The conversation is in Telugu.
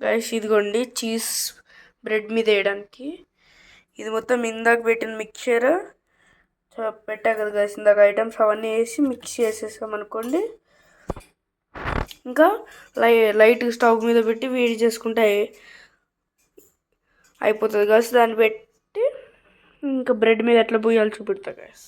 గైస్ ఇదిగోండి చీజ్ బ్రెడ్ మీద వేయడానికి. ఇది మొత్తం ఇందాక పెట్టిన మిక్చర్ పెట్టా కదా గైస్, ఇందాక ఐటమ్స్ అవన్నీ వేసి మిక్స్ చేసేసాం అనుకోండి. ఇంకా లైట్ స్టవ్ మీద పెట్టి వేడి చేసుకుంటే అయిపోతుంది గైస్. దాన్ని పెట్టి ఇంకా బ్రెడ్ మీద ఎట్లా పోయాలి చూపెడతా గైస్.